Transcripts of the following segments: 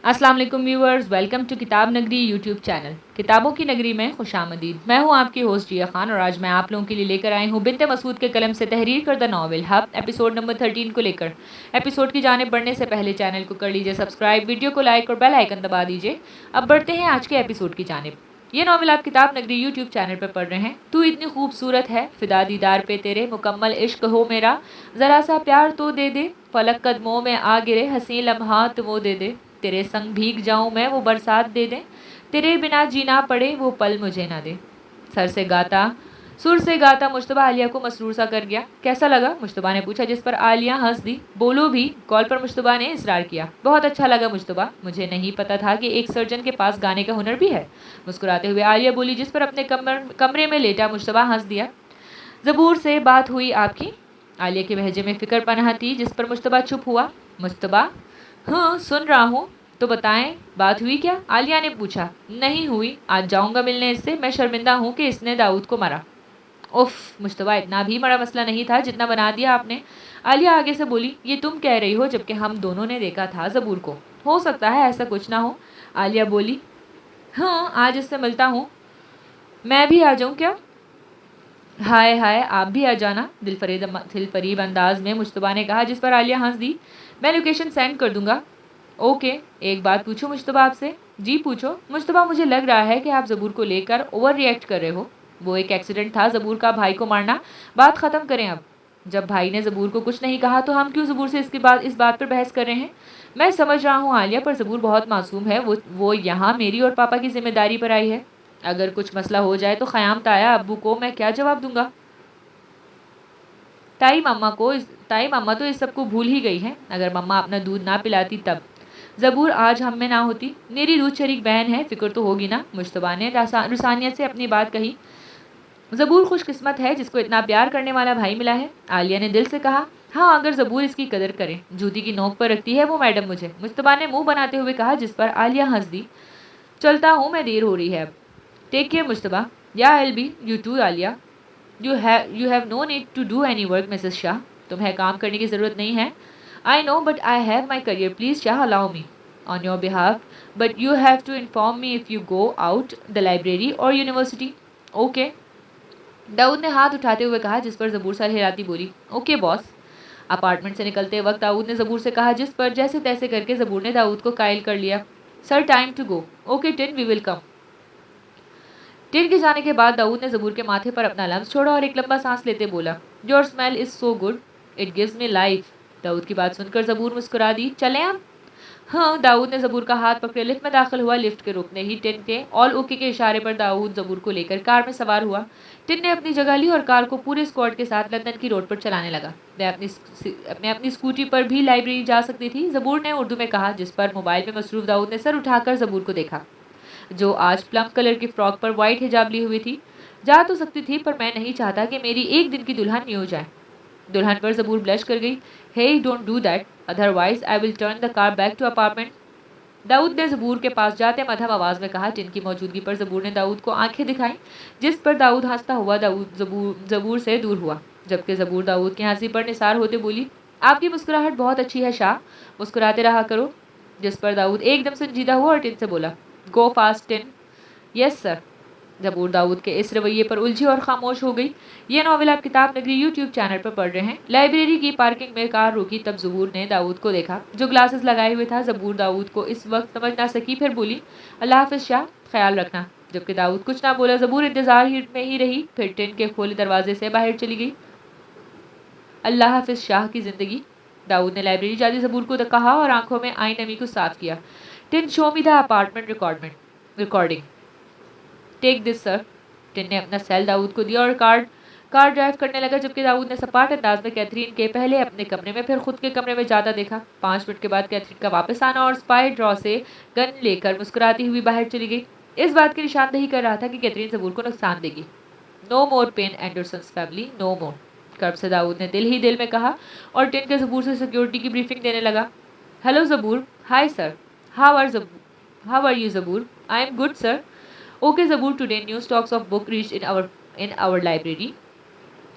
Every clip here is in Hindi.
अस्सलाम वालेकुम व्यूअर्स, वेलकम टू किताब नगरी यूट्यूब चैनल। किताबों की नगरी में खुशामदीद। मैं हूं आपकी होस्ट जिया खान और आज मैं आप लोगों के लिए लेकर आई हूं बिन्ते मसूद के कलम से तहरीर करदा नावल हब एपिसोड नंबर 13 को लेकर। एपिसोड की जानिब बढ़ने से पहले चैनल को कर लीजिए सब्सक्राइब, वीडियो को लाइक और बेल आइकन दबा दीजिए। अब बढ़ते हैं आज के एपिसोड की जानिब। ये नावल आप किताब नगरी यूट्यूब चैनल पर पढ़ रहे हैं। तू इतनी खूबसूरत है, फिदा दीदार पे तेरे, मुकम्मल इश्क हो मेरा, ज़रा सा प्यार तो दे दे, फलक कदमों में आ गिरे, हंसी लम्हात वो दे दे, तेरे संग भीग जाऊं मैं वो बरसात दे दे, तेरे बिना जीना पड़े वो पल मुझे ना दे। सर से गाता सुर से गाता मुश्तबा आलिया को मसरूर सा कर गया। कैसा लगा? मुश्तबा ने पूछा, जिस पर आलिया हंस दी। बोलो भी, कॉल पर मुश्तबा ने इसरार किया। बहुत अच्छा लगा मुश्तबा, मुझे नहीं पता था कि एक सर्जन के पास गाने का हुनर भी है। मुस्कुराते हुए आलिया बोली, जिस पर अपने कमरे में लेटा मुश्तबा हंस दिया। ज़बूर से बात हुई आपकी? आलिया के लहजे में फिक्र पनहा थी, जिस पर मुश्तबा चुप हुआ। मुश्तबा, हाँ सुन रहा हूँ, तो बताएं बात हुई क्या? आलिया ने पूछा। नहीं हुई, आज जाऊंगा मिलने इससे। मैं शर्मिंदा हूँ कि इसने दाऊद को मारा। उफ मुश्तबा, इतना भी बड़ा मसला नहीं था जितना बना दिया आपने। आलिया आगे से बोली, ये तुम कह रही हो जबकि हम दोनों ने देखा था ज़बूर को। हो सकता है ऐसा कुछ ना हो। आलिया बोली, हाँ आज इससे मिलता हूँ। मैं भी आ जाऊँ क्या? हाय हाय, आप भी आ जाना, दिलफरीब अंदाज में मुश्तबा ने कहा, जिस पर आलिया हंस दी। मैं लोकेशन सेंड कर दूंगा। ओके, एक बात पूछूं मुश्तबा आपसे? जी पूछो। मुश्तबा, मुझे लग रहा है कि आप ज़बूर को लेकर ओवर रिएक्ट कर रहे हो। वो एक एक्सीडेंट था, ज़बूर का भाई को मारना। बात ख़त्म करें अब। जब भाई ने ज़बूर को कुछ नहीं कहा तो हम क्यों ज़बूर से इस बात पर बहस कर रहे हैं? मैं समझ रहा हूँ आलिया, पर ज़बूर बहुत मासूम है। वो यहाँ मेरी और पापा की जिम्मेदारी पर आई है। अगर कुछ मसला हो जाए तो क़यामत आया अब्बू को मैं क्या जवाब दूंगा? ताई मम्मा तो इस सब को भूल ही गई है। अगर मम्मा अपना दूध ना पिलाती तब ज़बूर आज हम में ना होती। मेरी दूध शरीक बहन है, फिक्र तो होगी ना? मुश्तबा ने रुसानियत से अपनी बात कही। ज़बूर खुशकिस्मत है जिसको इतना प्यार करने वाला भाई मिला है, आलिया ने दिल से कहा। हाँ, अगर ज़बूर इसकी कदर करे। जूती की नोक पर रखती है वो मैडम मुझे, मुश्तबा ने मुंह बनाते हुए कहा, जिस पर आलिया हंस दी। चलता हूँ मैं, देर हो रही है अब। Take care Mushtaba. या L B you too Alia. You have no need to do any work Mrs Shah. तुम्हें काम करने की ज़रूरत नहीं है। I know but I have my career, please Shah allow me on your behalf, but you have to inform me if you go out the library और यूनिवर्सिटी। ओके, दाऊद ने हाथ उठाते हुए कहा, जिस पर ज़बूर सर हिलाती बोली, ओके बॉस। अपार्टमेंट से निकलते वक्त दाऊद ने ज़बूर से कहा, जिस पर जैसे तैसे करके ज़बूर ने दाऊद को कायल कर लिया। Sir time to go. Okay Tin, we will come. Tin के जाने के बाद दाऊद ने ज़बूर के माथे पर अपना लम्स छोड़ा और एक लंबा सांस लेते बोला, your smell is so good, it gives me life. Dawood की बात सुनकर ज़बूर मुस्कुरा दी। चलें हम? हाँ, दाऊद ने ज़बूर का हाथ पकड़े लिफ्ट में दाखिल हुआ। लिफ्ट के रुकने ही टिन के ऑल ओके के इशारे पर दाऊद ज़बूर को लेकर कार में सवार हुआ। टिन ने अपनी जगह ली और कार को पूरे स्क्वाड के साथ लंदन की रोड पर चलाने लगा। मैं अपनी स्कूटी पर भी लाइब्रेरी जा सकती थी, ज़बूर ने उर्दू में कहा, जिस पर मोबाइल में मसरूफ़ दाऊद ने सर उठाकर ज़बूर को देखा, जो आज प्लम कलर की फ्रॉक पर वाइट हिजाब ली हुई थी। जा तो सकती थी, पर मैं नहीं चाहता कि मेरी एक दिन की दुल्हन न्यू जाए। दुल्हन पर ज़बूर ब्लश कर गई। Hey don't do that, otherwise I will turn the car back to apartment. Dawood ने ज़बूर के पास जाते मध्यम आवाज़ में कहा। जिनकी मौजूदगी पर ज़बूर ने दाऊद को आंखें दिखाई, जिस पर दाऊद हंसता हुआ ज़बूर से दूर हुआ, जबकि ज़बूर दाऊद की हंसी पर निसार होते बोली, आपकी मुस्कुराहट बहुत अच्छी है शाह, मुस्कुराते रहा करो। जिस पर दाऊद एकदम संजीदा हुआ और टिन से बोला, go fast Tin. Yes sir. Zabur Dawood के इस रवैये पर उलझी और खामोश हो गई। ये नावल आप किताब नगरी यूट्यूब चैनल पर पढ़ रहे हैं। लाइब्रेरी की पार्किंग में कार रुकी, तब ज़बूर ने दाऊद को देखा, जो ग्लासेस लगाए हुए था। ज़बूर दाऊद को इस वक्त समझ ना सकी, फिर बोली, अल्लाह हाफिज़ शाह, ख्याल रखना। जबकि दाऊद कुछ ना बोला, ज़बूर इंतज़ार में ही रही, फिर टिन के खोले दरवाजे से बाहर चली गई। अल्लाह हाफिज़ शाह की ज़िंदगी। दाऊद ने लाइब्रेरी जाती ज़बूर को कहा और आंखों में आई नमी को साफ किया। Tin, show me the apartment recording. Take this sir. Tin ने अपना सेल दाऊद को दिया और कार ड्राइव करने लगा, जबकि दाऊद ने सपाट अंदाज में कैथरीन के पहले अपने कमरे में फिर खुद के कमरे में जाता देखा। 5 मिनट के बाद कैथरीन का वापस आना और स्पाई ड्रॉ से गन लेकर मुस्कुराती हुई बाहर चली गई इस बात की निशानदेही कर रहा था कि कैथरीन ज़बूर को नुकसान देगी। No more pain Anderson's family, no more, कर्ब से दाऊद ने दिल ही दिल में कहा और टिन के ज़बूर से सिक्योरिटी की ब्रीफिंग देने लगा। Hello Zabur, hi sir, how are you Zabur? I am good sir. Okay, Zabur, today new stocks of book reached in our library.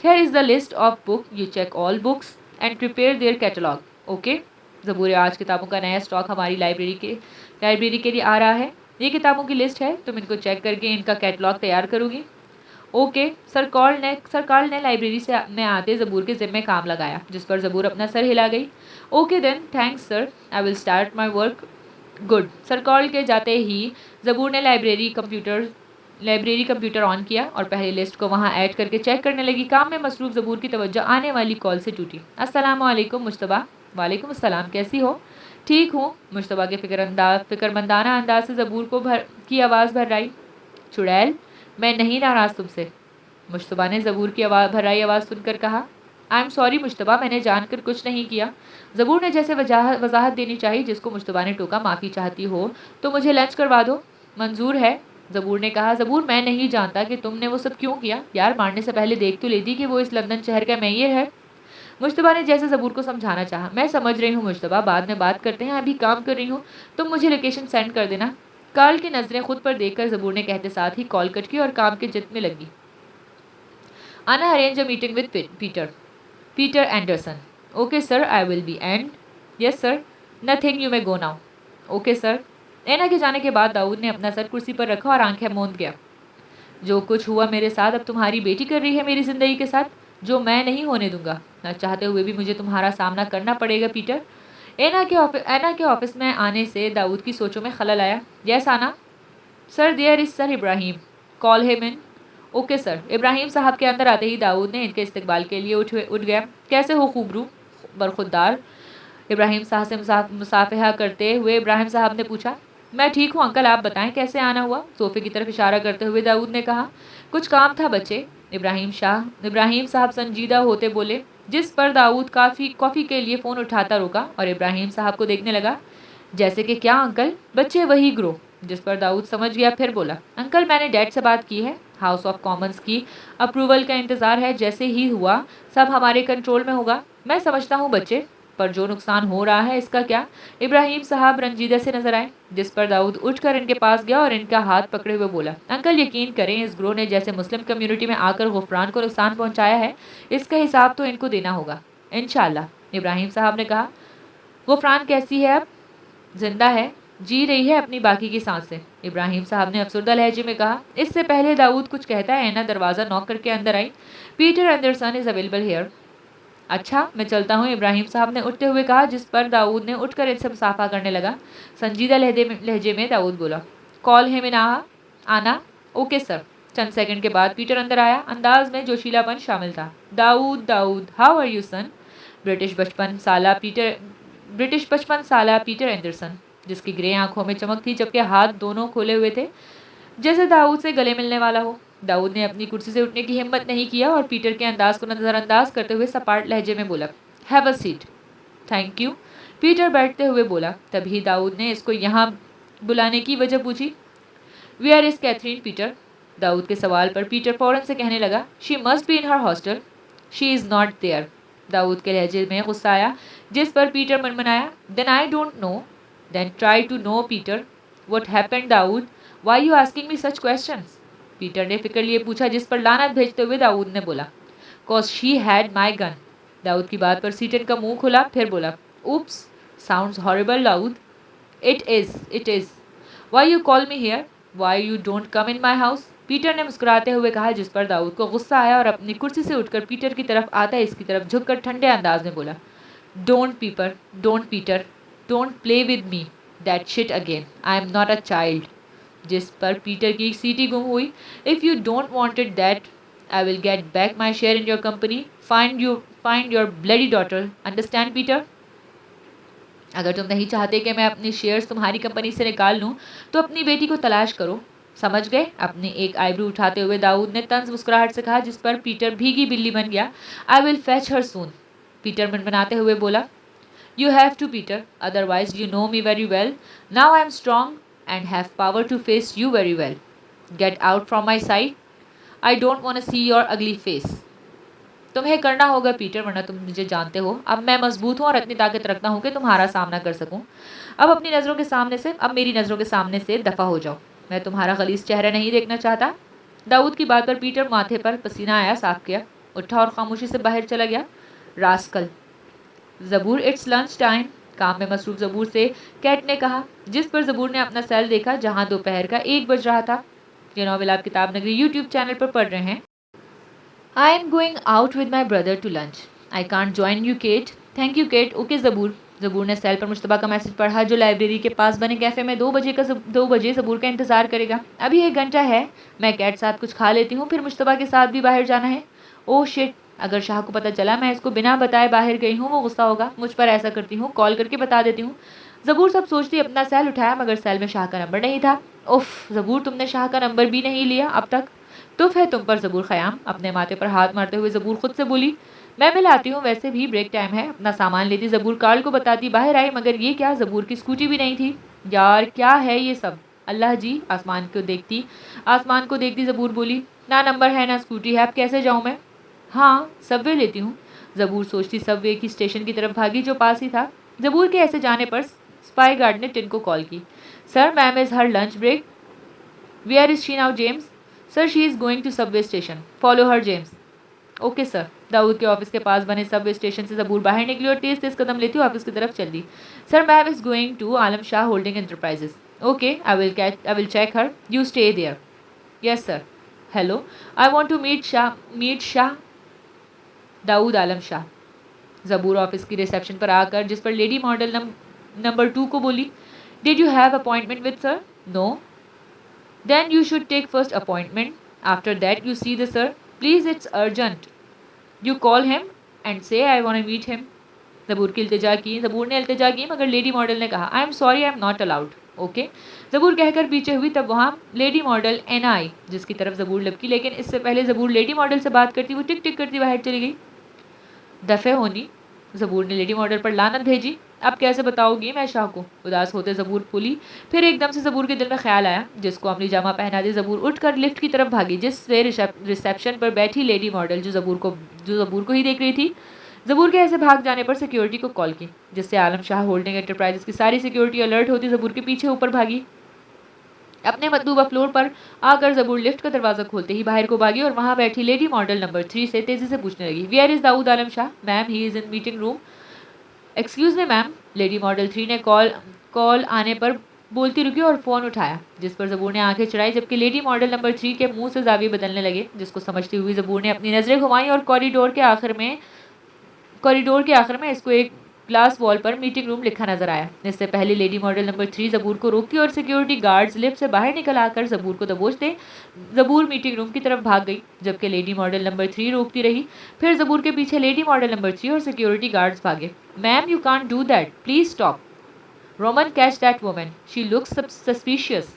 Here is the list of book. You check all books and prepare their catalog. Okay? ज़बूर आज किताबों का नया स्टॉक हमारी लाइब्रेरी के लिए आ रहा है। ये किताबों की लिस्ट है, तुम इनको चेक करके इनका कैटलॉग तैयार करोगी। ओके। सर कार्ल ने लाइब्रेरी से में आते ज़बूर के ज़िम्मे काम लगाया, जिस पर ज़बूर अपना सर हिला गई। Okay then, thanks sir, I will start my work. Good. Sir Carl के जाते ही ज़बूर ने लाइब्रेरी कंप्यूटर ऑन किया और पहली लिस्ट को वहां ऐड करके चेक करने लगी। काम में मसरूफ़ ज़बूर की तवज्जो आने वाली कॉल से टूटी। अस्सलाम वालेकुम मुश्तबा। वालेकुम अस्सलाम, कैसी हो? ठीक हूँ। मुश्तबा के फिक्रमंदाना अंदाज से ज़बूर की आवाज़ भर आई। चुड़ैल, मैं नहीं नाराज़ तुमसे। मुश्तबा ने ज़बूर की भर्राई आवाज़ सुनकर कहा। आई एम सॉरी मुश्तबा, मैंने जानकर कुछ नहीं किया। ज़बूर ने जैसे वजाहत देनी चाहिए, जिसको मुश्तबा ने टोका। माफ़ी चाहती हो तो मुझे लंच करवा दो। मंजूर है, ज़बूर ने कहा। ज़बूर, मैं नहीं जानता कि तुमने वो सब क्यों किया। यार, मारने से पहले देख तो लेती कि वो इस लंदन शहर का मेयर है। मुश्तबा ने जैसे ज़बूर को समझाना चाहा। मैं समझ रही हूँ मुश्तबा, बाद में बात करते हैं, अभी काम कर रही हूँ। तुम मुझे लोकेशन सेंड कर देना। कार्ल की नज़रें खुद पर देखकर ज़बूर ने कहते साथ ही कॉल कट की और काम के जिद में लगी। Anna arrange a meeting with Peter Anderson. Okay, sir, I will be. And yes, sir. Nothing. You may go now. Okay, sir. एना के जाने के बाद दाऊद ने अपना सर कुर्सी पर रखा और आंखें मूंद गया। जो कुछ हुआ मेरे साथ, अब तुम्हारी बेटी कर रही है मेरी ज़िंदगी के साथ, जो मैं नहीं होने दूंगा। न चाहते हुए भी मुझे तुम्हारा सामना करना पड़ेगा पीटर। एना के ऑफिस में आने से दाऊद की सोचों में खलल आया। Yes Anna. Sir, there is sir Ibrahim, call him in. Okay sir. Ibrahim साहब के अंदर आते ही दाऊद ने इनके इस्तकबाल के लिए उठ गया। कैसे हो खूबरू बरखुरदार? इब्राहिम साहब से मुसाफिहा करते हुए इब्राहिम साहब ने पूछा। मैं ठीक हूँ अंकल, आप बताएं कैसे आना हुआ? सोफे की तरफ इशारा करते हुए दाऊद ने कहा। कुछ काम था बच्चे, इब्राहिम साहब संजीदा होते बोले, जिस पर दाऊद कॉफ़ी के लिए फ़ोन उठाता रुका और इब्राहिम साहब को देखने लगा। जैसे कि क्या अंकल? बच्चे वही ग्रो, जिस पर दाऊद समझ गया। फिर बोला, अंकल मैंने डैड से बात की है, हाउस ऑफ कॉमन्स की अप्रूवल का इंतज़ार है। जैसे ही हुआ सब हमारे कंट्रोल में होगा। मैं समझता हूँ बच्चे, पर जो नुकसान हो रहा है इसका क्या? इब्राहिम साहब रंजीदा से नजर आए, जिस पर दाऊद उठकर इनके पास गया और इनका हाथ पकड़े हुए बोला, अंकल यकीन करें, इस ग्रोह ने जैसे मुस्लिम कम्युनिटी में आकर गुफरान को नुकसान पहुंचाया है, इसका हिसाब तो इनको देना होगा इंशाल्लाह। इब्राहिम साहब ने कहा। गुफरान कैसी है अब? जिंदा है, जी रही है अपनी बाकी की सांसें, इब्राहिम साहब ने अफसरदा लहजे में कहा। इससे पहले दाऊद कुछ कहता है, एना दरवाज़ा नॉक करके अंदर आई। Peter Anderson is available here. अच्छा, मैं चलता हूँ, इब्राहिम साहब ने उठते हुए कहा, जिस पर दाऊद ने उठकर इनसे मुसाफा करने लगा। संजीदा लहजे में दाऊद बोला, कॉल हिम इन आना। Okay sir. चंद सेकंड के बाद पीटर अंदर आया, अंदाज में जोशीलापन शामिल था। Dawood, how are you son? British 55 साला पीटर एंडरसन, जिसकी ग्रे आंखों में चमक थी जबकि हाथ दोनों खोले हुए थे, जैसे दाऊद से गले मिलने वाला हो। दाऊद ने अपनी कुर्सी से उठने की हिम्मत नहीं किया और पीटर के अंदाज को नज़रअंदाज करते हुए सपाट लहजे में बोला, have a seat. Thank you. Peter बैठते हुए बोला। तभी दाऊद ने इसको यहाँ बुलाने की वजह पूछी। Where is Catherine Peter? Dawood के सवाल पर पीटर फौरन से कहने लगा, she must be in her hostel. She is not there. Dawood के लहजे में गुस्सा आया, जिस पर पीटर मनमनाया, then I don't know. Then try to know Peter. What happened Dawood? Why you asking me such questions? Peter ने फिक्र लिए पूछा, जिस पर लानत भेजते हुए दाऊद ने बोला, cause she had my gun. Dawood की बात पर सीटन का मुंह खुला, फिर बोला, oops, sounds horrible Dawood. It is. Why you call me here? Why you don't come in my house? Peter ने मुस्कुराते हुए कहा, जिस पर दाऊद को गुस्सा आया और अपनी कुर्सी से उठकर पीटर की तरफ आता इसकी तरफ झुककर ठंडे अंदाज में बोला, don't Peter, don't play with me that shit again, I am not a child. जिस पर पीटर की सीटी गुम हुई। If you don't wanted that, I will get back my share in your company. Find your bloody daughter, understand Peter? अगर तुम नहीं चाहते कि मैं अपनी शेयर्स तुम्हारी कंपनी से निकाल लूँ तो अपनी बेटी को तलाश करो, समझ गए? अपनी एक आईब्रो उठाते हुए दाऊद ने तंज मुस्कुराहट से कहा, जिस पर पीटर भीगी बिल्ली बन गया। I will fetch her soon. Peter मनमनाते हुए बोला, you have to Peter, otherwise you know me very well. Now I am strong and have power to face you very well. Get out from my side. I don't want see your ugly face. तुम्हें करना होगा पीटर, वरना तुम मुझे जानते हो। अब मैं मजबूत हूँ और इतनी ताकत रखता हूँ कि तुम्हारा सामना कर सकूँ। अब मेरी नज़रों के सामने से दफ़ा हो जाओ। मैं तुम्हारा गलीज चेहरा नहीं देखना चाहता। दाऊद की बात पर पीटर माथे पर पसीना आया, साफ किया, उठा और खामोशी से बाहर चला गया। Rascal. Zabur, it's lunch time. काम में मसरूफ ज़बूर से कैट ने कहा, जिस पर ज़बूर ने अपना सेल देखा जहां दोपहर का 1 बज रहा था। ये नॉवेल आप किताब नगरी यूट्यूब चैनल पर पढ़ रहे हैं। I am going out with my brother to lunch. I can't join you Kate. Thank you Kate. Okay Zabur. Zabur ने सेल पर मुश्तबा का मैसेज पढ़ा जो लाइब्रेरी के पास बने कैफ़े में 2 बजे ज़बूर का इंतज़ार करेगा। अभी 1 घंटा है, मैं कैट साथ कुछ खा लेती हूँ, फिर मुश्तबा के साथ भी बाहर जाना है। ओह शिट, अगर शाह को पता चला मैं इसको बिना बताए बाहर गई हूँ वो गुस्सा होगा मुझ पर। ऐसा करती हूँ, कॉल करके बता देती हूँ। ज़बूर सब सोचती अपना सेल उठाया मगर सेल में शाह का नंबर नहीं था। उफ ज़बूर, तुमने शाह का नंबर भी नहीं लिया अब तक। तुफ है तुम पर ज़बूर ख़याम। अपने माथे पर हाथ मारते हुए ज़बूर खुद से बोली, मैं मिलाती हूँ, वैसे भी ब्रेक टाइम है। अपना सामान लेती ज़बूर कार्ल को बताती बाहर आई, मगर ये क्या, ज़बूर की स्कूटी भी नहीं थी। यार क्या है ये सब। अल्लाह जी। आसमान को देखती ज़बूर बोली, ना नंबर है ना स्कूटी है, अब कैसे जाऊँ मैं। हाँ सबवे लेती हूँ। ज़बूर सोचती सबवे की स्टेशन की तरफ भागी जो पास ही था। ज़बूर के ऐसे जाने पर स्पाई गार्ड ने टिन को कॉल की। Sir ma'am is her lunch break. Where is she now James. Sir she is going to subway station, follow her James. Okay sir. Dawood के ऑफिस के पास बने सबवे स्टेशन से ज़बूर बाहर निकली और तेज तेज कदम लेती ऑफिस की तरफ चल दी। Sir ma'am is going to Alam Shah holding enterprises. Okay I will check her, you stay there. Yes sir. Hello, I want to meet Shah. Dawood Alam Shah. Zabur office की रिसेप्शन पर आकर जिस पर लेडी मॉडल नंबर 2 को बोली, did you have appointment with sir. No. Then you should take first appointment, after that you see the sir, please it's urgent. You call him and say I want to meet him. Zabur ने इल्तिजा की मगर लेडी मॉडल ने कहा, I am sorry I am not allowed. Okay. Zabur कहकर पीछे हुई, तब वहाँ लेडी मॉडल एना आई जिसकी तरफ ज़बूर लपकी, लेकिन इससे पहले ज़बूर लेडी मॉडल से बात करती वो टिक टिक करती बाहर चली गई। दफ़े होनी। ज़बूर ने लेडी मॉडल पर लानत भेजी। अब कैसे बताओगी मैं शाह को। उदास होते ज़बूर बोली। फिर एकदम से ज़बूर के दिल में ख्याल आया, जिसको अपनी जामा पहना दी ज़बूर उठकर लिफ्ट की तरफ भागी, जिससे रिसेप्शन पर बैठी लेडी मॉडल जो ज़बूर को ही देख रही थी। ज़बूर के ऐसे भाग जाने पर सिक्योरिटी को कॉल की, जिससे आलम शाह होल्डिंग एंटरप्राइजेस की सारी सिक्योरिटी अलर्ट होती ज़बूर के पीछे ऊपर भागी। अपने मतलूबा फ्लोर पर आकर ज़बूर लिफ्ट का दरवाज़ा खोलते ही बाहर को भागी और वहाँ बैठी लेडी मॉडल नंबर 3 से तेज़ी से पूछने लगी, where is Dawood Alam Shah. Ma'am he is in meeting room. Excuse me ma'am. Lady model 3 ने कॉल आने पर बोलती रुकी और फ़ोन उठाया, जिस पर ज़बूर ने आंखें चढ़ाई, जबकि लेडी मॉडल नंबर 3 के मुंह से जाविये बदलने लगे, जिसको समझती हुई ज़बूर ने अपनी नज़रें घुमाई और कॉरिडोर के आखिर में इसको एक ग्लास वॉल पर मीटिंग रूम लिखा नजर आया। इससे पहले लेडी मॉडल नंबर 3 ज़बूर को रोकती और सिक्योरिटी गार्ड्स लिफ्ट से बाहर निकल आकर ज़बूर को दबोचते ज़बूर मीटिंग रूम की तरफ भाग गई, जबकि लेडी मॉडल नंबर 3 रोकती रही। फिर ज़बूर के पीछे लेडी मॉडल नंबर 3 और सिक्योरिटी गार्ड्स भागे। Ma'am you can't do that, please stop. Roman catch that woman, she looks suspicious.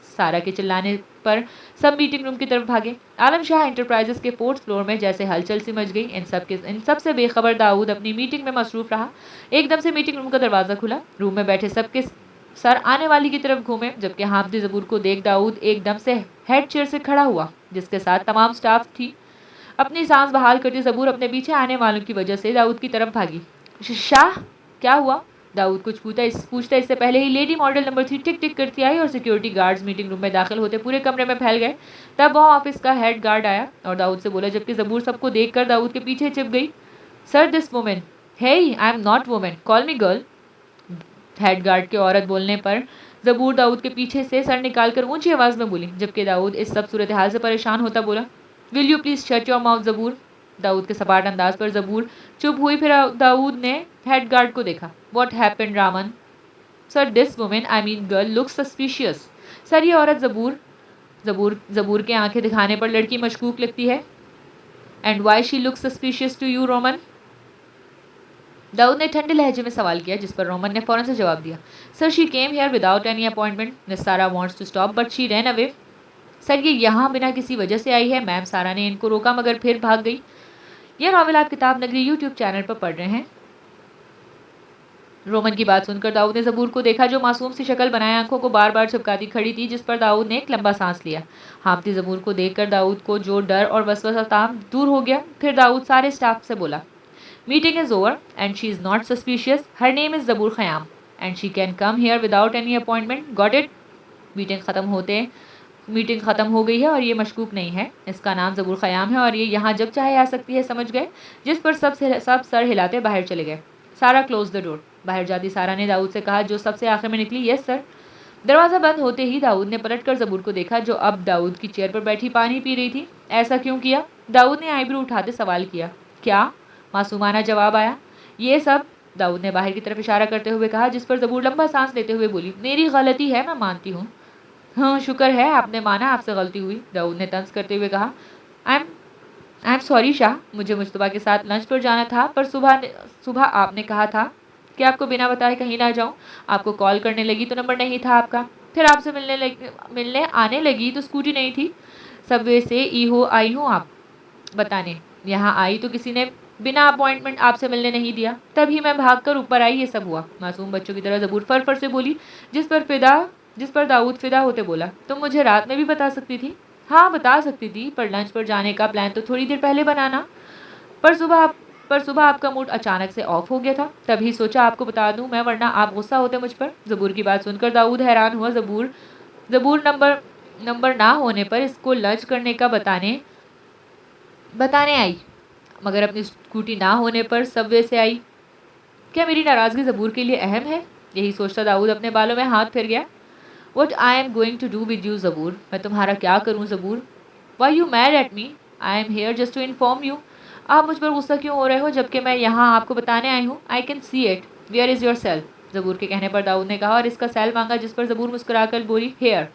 सारा के चिल्लाने पर सब मीटिंग रूम की तरफ भागे। आलम शाह एंटरप्राइजेस के 4th फ्लोर में जैसे हलचल सी मच गई। इन सब से बेखबर दाऊद अपनी मीटिंग में मसरूफ रहा। एकदम से मीटिंग रूम का दरवाज़ा खुला। रूम में बैठे सबके सर आने वाली की तरफ घूमे, जबकि हामदी ज़बूर को देख दाऊद एकदम से हेड चेयर से खड़ा हुआ, जिसके साथ तमाम स्टाफ थी। अपनी सांस बहाल करती ज़बूर अपने पीछे आने वालों की वजह से दाऊद की तरफ भागी। शाह, क्या हुआ। दाऊद कुछ पूछता इससे पहले ही लेडी मॉडल नंबर 3 टिक टिक करती आई और सिक्योरिटी गार्ड्स मीटिंग रूम में दाखिल होते पूरे कमरे में फैल गए। तब वहाँ ऑफिस का हेड गार्ड आया और दाऊद से बोला, जबकि ज़बूर सबको देखकर दाऊद के पीछे चिप गई। Sir this women, hey I am not women, call me girl. Head guard के औरत बोलने पर ज़बूर दाऊद के पीछे से सर निकालकर ऊंची आवाज़ में बोली, जबकि दाऊद इस सब सूरत हाल से परेशान होता बोला, will you please shut your mouth Zabur. Dawood के सपाट अंदाज पर ज़बूर चुप हुई। फिर दाऊद ने हेड गार्ड को देखा। What happened Raman. Sir this women, I mean girl, looks suspicious. Sir ये औरत ज़बूर के आंखें दिखाने पर लड़की मशकूक लगती है। And why she looks suspicious to you Roman. Dawood ने ठंडे लहजे में सवाल किया, जिस पर रोमन ने फौरन से जवाब दिया, sir she came here without any appointment, miss Sara wants to stop but she ran away. Sir ये यहाँ बिना किसी वजह से आई है, मैम सारा ने इनको रोका मगर फिर भाग गई। यह नॉवेल आप किताब नगरी यूट्यूब चैनल पर पढ़ रहे हैं। रोमन की बात सुनकर दाऊद ने ज़बूर को देखा, जो मासूम सी शक्ल बनाए आंखों को बार बार चिपकाती खड़ी थी, जिस पर दाऊद ने एक लंबा सांस लिया। हांफती ज़बूर को देखकर दाऊद को जो डर और वसवसा था दूर हो गया। फिर दाऊद सारे स्टाफ से बोला, meeting is over and she is not suspicious, her name is Zaboor Khayyam and she can come here without any appointment, got it. Meeting ख़त्म हो गई है और ये मशकूक नहीं है। इसका नाम ज़बूर ख़याम है और ये यहाँ जब चाहे आ सकती है, समझ गए। जिस पर सब सर हिलाते बाहर चले गए। सारा क्लोज द डोर। बाहर जाती सारा ने दाऊद से कहा, जो सबसे आखिर में निकली। Yes sir. दरवाज़ा बंद होते ही दाऊद ने पलटकर ज़बूर को देखा, जो अब दाऊद की चेयर पर बैठी पानी पी रही थी। ऐसा क्यों किया? दाऊद ने आईब्रो उठाते सवाल किया। क्या? मासूमाना जवाब आया। ये सब, दाऊद ने बाहर की तरफ इशारा करते हुए कहा, जिस पर ज़बूर लंबा सांस लेते हुए बोली, मेरी गलती है, मैं मानती हूँ। हाँ, शुक्र है आपने माना, आपसे गलती हुई, दाऊद ने तंज करते हुए कहा। आई एम सॉरी शाह, मुझे मुश्तबा के साथ लंच पर जाना था, पर सुबह आपने कहा था कि आपको बिना बताए कहीं ना जाऊं। आपको कॉल करने लगी तो नंबर नहीं था आपका, फिर आपसे मिलने आने लगी तो स्कूटी नहीं थी। सबवे से ईहो आई हूँ आप बताने। यहाँ आई तो किसी ने बिना अपॉइंटमेंट आपसे मिलने नहीं दिया, तभी मैं भागकर ऊपर आई, ये सब हुआ। मासूम बच्चों की तरह ज़बूर फर से बोली, जिस पर दाऊद फिदा होते बोला, तुम मुझे रात में भी बता सकती थी। हाँ, बता सकती थी, पर लंच पर जाने का प्लान तो थोड़ी देर पहले बनाना। पर सुबह आपका मूड अचानक से ऑफ हो गया था, तभी सोचा आपको बता दूं मैं, वरना आप गुस्सा होते मुझ पर। ज़बूर की बात सुनकर दाऊद हैरान हुआ। ज़बूर नंबर ना होने पर इसको लंच करने का बताने आई, मगर अपनी स्कूटी ना होने पर सबवे से आई। क्या मेरी नाराज़गी ज़बूर के लिए अहम है? यही सोचता दाऊद अपने बालों में हाथ फिर गया। What I am going to do with you, ज़बूर? मैं तुम्हारा क्या करूं ज़बूर? Why you mad at me? I am here just to inform you. आप मुझ पर गुस्सा क्यों हो रहे हो, जबकि मैं यहाँ आपको बताने आई हूँ? I can see it. Where is your cell? ज़बूर के कहने पर दाऊद ने कहा और इसका सेल मांगा, जिस पर ज़बूर मुस्कुराकर बोली, Here.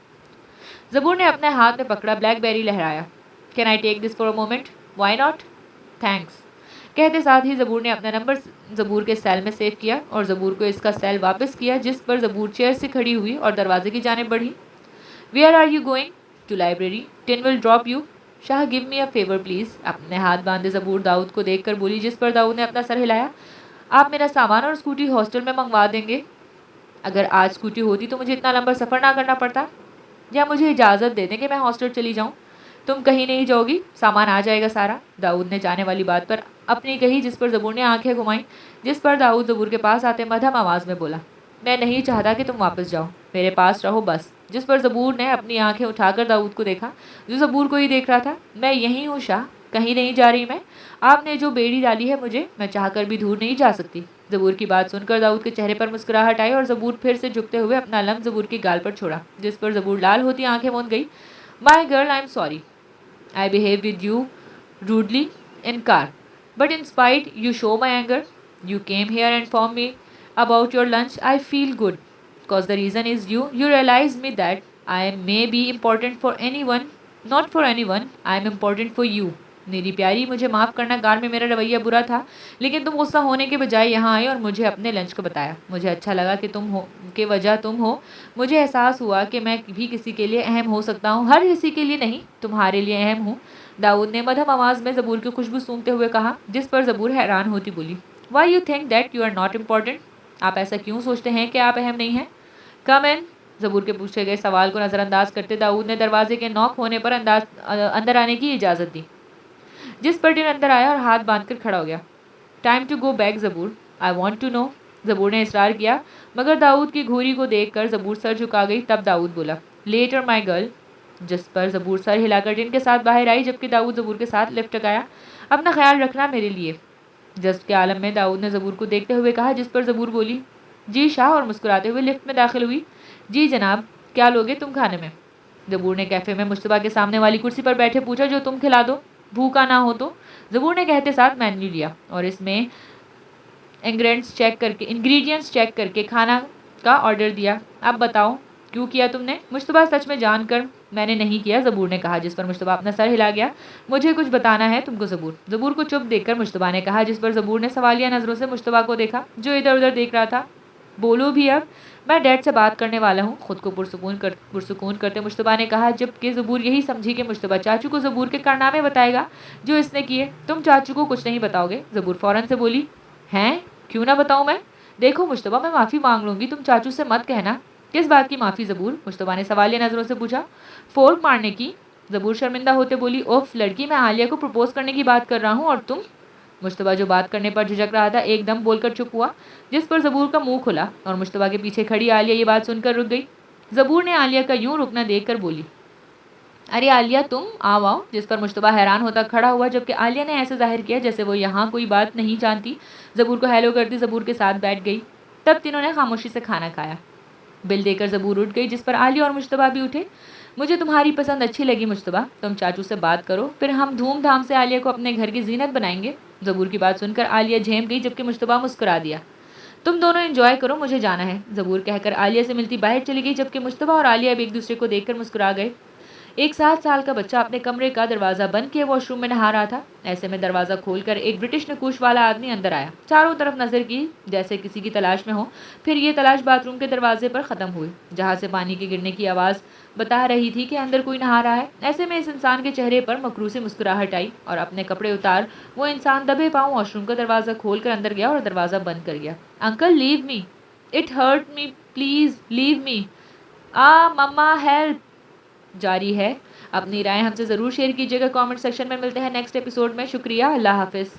ज़बूर ने अपने हाथ में पकड़ा ब्लैकबेरी लहराया। Can I take this for a moment? Why not? Thanks. कहते साथ ही ज़बूर ने अपना नंबर ज़बूर के सेल में सेव किया और ज़बूर को इसका सेल वापस किया, जिस पर ज़बूर चेयर से खड़ी हुई और दरवाजे की जानिब बढ़ी। Where are you going? To library. Tin will drop you. Shah, give me a favour please. अपने हाथ बांधे ज़बूर दाऊद को देखकर बोली, जिस पर दाऊद ने अपना सर हिलाया। आप मेरा सामान और स्कूटी हॉस्टल में मंगवा देंगे? अगर आज स्कूटी होती तो मुझे इतना लंबा सफ़र ना करना पड़ता, या मुझे इजाज़त दे दें कि मैं हॉस्टल चली जाऊँ। तुम कहीं नहीं जाओगी, सामान आ जाएगा सारा, दाऊद ने जाने वाली बात पर अपनी कही, जिस पर ज़बूर ने आंखें घुमाई। जिस पर दाऊद ज़बूर के पास आते मध्यम आवाज़ में बोला, मैं नहीं चाहता कि तुम वापस जाओ, मेरे पास रहो बस। जिस पर ज़बूर ने अपनी आंखें उठाकर दाऊद को देखा, जो ज़बूर को ही देख रहा था। मैं यहीं हूँ शाह, कहीं नहीं जा रही मैं। आपने जो बेड़ी डाली है मुझे, मैं चाहकर भी दूर नहीं जा सकती। ज़बूर की बात सुनकर दाऊद के चेहरे पर मुस्कुराहट आई और ज़बूर फिर से झुकते हुए अपना लम्ब ज़बूर की गाल पर छोड़ा, जिस पर ज़बूर लाल होती आंखें मूंद गई। माई girl, I am sorry. I behave with you rudely in car, but in spite you show my anger. You came here and informed me about your lunch. I feel good, cause the reason is you. You realize me that I may be important for anyone, not for anyone. I am important for you. मेरी प्यारी, मुझे माफ़ करना, कार में मेरा रवैया बुरा था, लेकिन तुम गुस्सा होने के बजाय यहाँ आई और मुझे अपने लंच को बताया। मुझे अच्छा लगा कि वजह तुम हो। मुझे एहसास हुआ कि मैं भी किसी के लिए अहम हो सकता हूँ, हर किसी के लिए नहीं, तुम्हारे लिए अहम हूँ। दाऊद ने मध्यम आवाज़ में ज़बूर की खुशबू सूंघते हुए कहा, जिस पर ज़बूर हैरान होती बोली, why you think that you are not important? आप ऐसा क्यों सोचते हैं कि आप अहम नहीं हैं? कम इन। ज़बूर के पूछे गए सवाल को नज़रअंदाज करते दाऊद ने दरवाजे के नॉक होने पर अंदर आने की इजाज़त दी, जिस पर टिन अंदर आया और हाथ बांधकर खड़ा हो गया। Time to go back Zaboor, I want to know. Zaboor ने इसरार किया, मगर दाऊद की घूरी को देखकर ज़बूर सर झुका गई। तब दाऊद बोला, लेटर माई गर्ल। जिस पर ज़बूर सर हिलाकर टिन के साथ बाहर आई, जबकि दाऊद ज़बूर के साथ लिफ्ट गया। अपना ख्याल रखना मेरे लिए। जज्ब के आलम में दाऊद ने ज़बूर को देखते हुए कहा, जिस पर ज़बूर बोली, जी शाह, और मुस्कुराते हुए लिफ्ट में दाखिल हुई। जी जनाब, क्या लोगे तुम खाने में? ज़बूर ने कैफ़े में मुश्तबा के सामने वाली कुर्सी पर बैठे पूछा, जो तुम खिला दो, भूखा ना हो तो। ज़बूर ने कहते साथ मेन्यू लिया और इसमें इंग्रेडिएंट्स चेक करके खाना का ऑर्डर दिया। अब बताओ, क्यों किया तुमने? मुश्तबा, सच में जानकर मैंने नहीं किया, ज़बूर ने कहा, जिस पर मुश्तबा अपना सर हिला गया। मुझे कुछ बताना है तुमको ज़बूर। ज़बूर को चुप देखकर मुश्तबा ने कहा, जिस पर ज़बूर ने सवालिया नज़रों से मुश्तबा को देखा, जो इधर उधर देख रहा था। बोलो भी अब। मैं डैड से बात करने वाला हूँ, खुद को पुरसुकून करते मुश्तबा ने कहा, जबकि ज़बूर यही समझी कि मुश्तबा चाचू को ज़बूर के कारनामे बताएगा जो इसने किए। तुम चाचू को कुछ नहीं बताओगे? ज़बूर फ़ौरन से बोली। हैं, क्यों ना बताऊँ मैं? देखो मुश्तबा, मैं माफ़ी मांग लूँगी, तुम चाचू से मत कहना। किस बात की माफ़ी ज़बूर? मुश्तबा ने सवालिया नज़रों से पूछा। फोर्क मारने की। ज़बूर शर्मिंदा होते बोली, ओफ लड़की, मैं आलिया को प्रपोज करने की बात कर रहा हूँ और तुम? मुश्तबा, जो बात करने पर झिझक रहा था, एकदम बोलकर चुप हुआ, जिस पर ज़बूर का मुंह खुला और मुश्तबा के पीछे खड़ी आलिया ये बात सुनकर रुक गई। ज़बूर ने आलिया का यूं रुकना देखकर बोली, अरे आलिया, तुम आओ। जिस पर मुश्तबा हैरान होता खड़ा हुआ, जबकि आलिया ने ऐसे जाहिर किया जैसे वो यहाँ कोई बात नहीं जानती। ज़बूर को हेलो करती ज़बूर के साथ बैठ गई। तब तीनों ने खामोशी से खाना खाया। बिल देकर ज़बूर उठ गई, जिस पर आलिया और मुश्तबा भी उठे। मुझे तुम्हारी पसंद अच्छी लगी मुश्तबा, तुम चाचू से बात करो, फिर हम धूमधाम से आलिया को अपने घर की जीनत बनाएंगे। ज़बूर की बात सुनकर आलिया झेम गई, जबकि मुश्तबा मुस्कुरा दिया। तुम दोनों एंजॉय करो, मुझे जाना है, ज़बूर कहकर आलिया से मिलती बाहर चली गई, जबकि मुश्तबा और आलिया भी एक दूसरे को देखकर मुस्कुरा गए। एक 7 साल का बच्चा अपने कमरे का दरवाज़ा बंद किए वॉशरूम में नहा रहा था। ऐसे में दरवाज़ा खोलकर एक ब्रिटिश नकूश वाला आदमी अंदर आया। चारों तरफ नज़र की जैसे किसी की तलाश में हो, फिर ये तलाश बाथरूम के दरवाजे पर ख़त्म हुई, जहाँ से पानी के गिरने की आवाज़ बता रही थी कि अंदर कोई नहा रहा है। ऐसे में इस इंसान के चेहरे पर मकरूसी मुस्कुराहट आई और अपने कपड़े उतार वो इंसान दबे पाँव वॉशरूम का दरवाज़ा खोल कर अंदर गया और दरवाज़ा बंद कर गया। Uncle leave me, it hurt me, please leave me, mamma help जारी है। अपनी राय हमसे ज़रूर शेयर कीजिएगा कमेंट सेक्शन में। मिलते हैं नेक्स्ट एपिसोड में। शुक्रिया, अल्लाह हाफिज़।